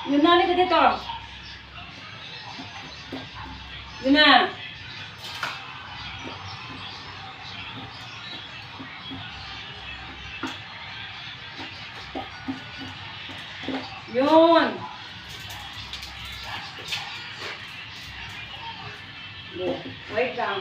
Yun na, halika dito. Yun na. Yun. Wait lang.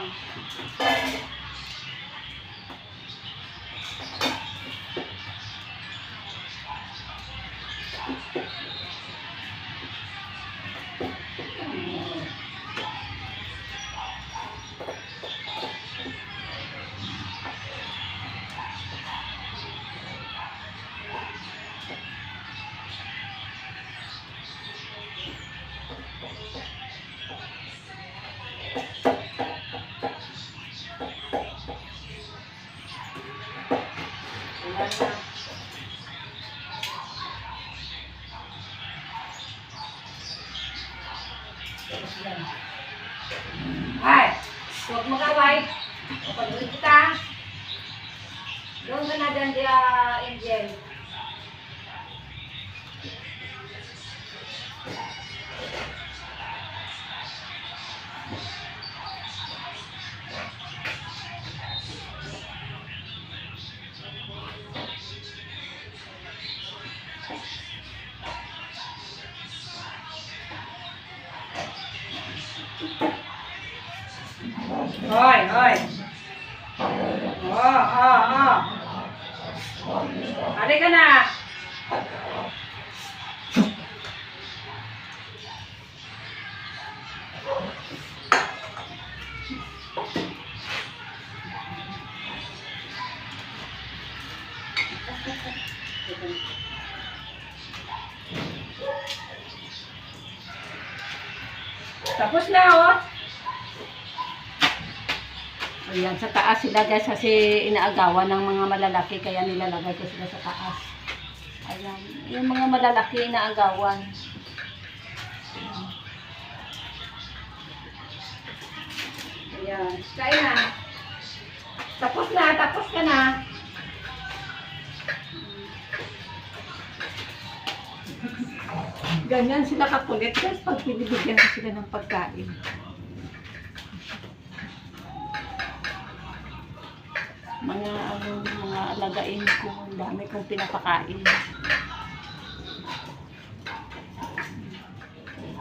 Ay, huwag mag-away. Kapag-ulit kita. Doon ka na dyan, Angel. Hoy, hoy. Oh. Halika na. Tapos na, oh. Ayan, sa taas sila guys kasi inaagawan ng mga malalaki kaya nilalagay ko sila sa taas. Ayan, yung mga malalaki inaagawan. Ayan, kain na. Tapos ka na. Ganyan sila kakulit guys pag pinibigyan ko sila ng pagkain. Mga alagain ko, ang dami kong pinapakain.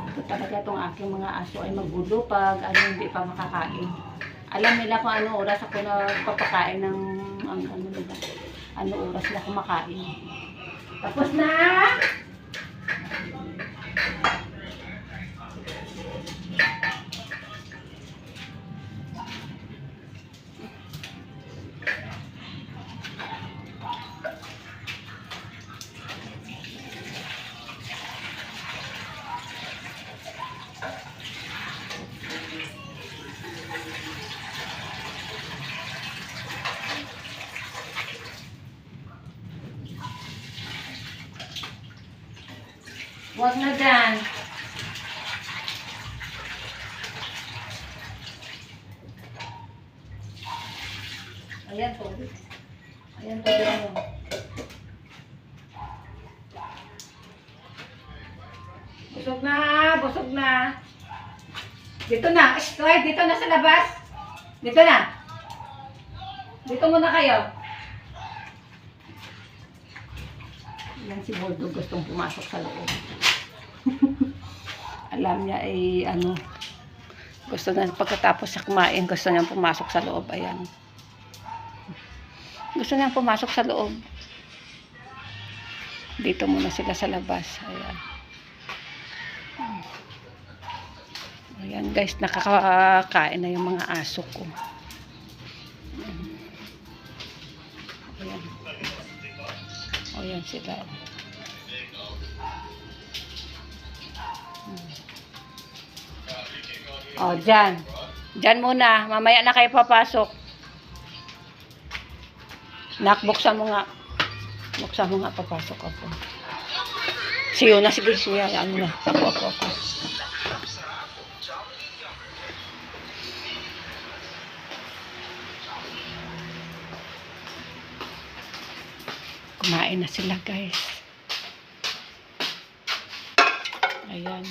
Ito talaga itong aking mga aso ay magulo pag hindi pa makakain. Alam nila kung ano oras ako nagpapakain ng ano oras sila kumakain. Tapos na! Huwag na dyan. Ayan po. Ayan po. Busog na. Busog na. Dito na. Shh, dito na sa labas. Dito na. Dito muna kayo. Yan si Bordo gustong pumasok sa loob. Alam niya ay gusto na pagkatapos sa kumain, gusto niya pumasok sa loob. Ayan. Gusto niya pumasok sa loob. Dito muna sila sa labas. Ayan. Ayan guys, nakakakain na yung mga aso ko. Ayan. Ayan sila. Oh, dyan. Dyan muna. Mamaya na kayo papasok. Nak, buksan mo nga. Buksan mo nga, papasok ako. Siyo na, sige, siya. Ano na. Ako. Kumain na sila, guys. Ayan.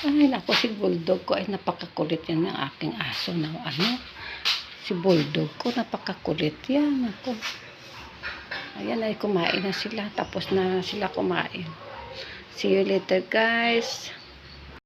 Ay, naku, si Bulldog ko ay napakakulit yan ng aking aso na ano. Si Bulldog ko, napakakulit yan. Ako. Ayan, ay kumain na sila. Tapos na sila kumain. See you later, guys.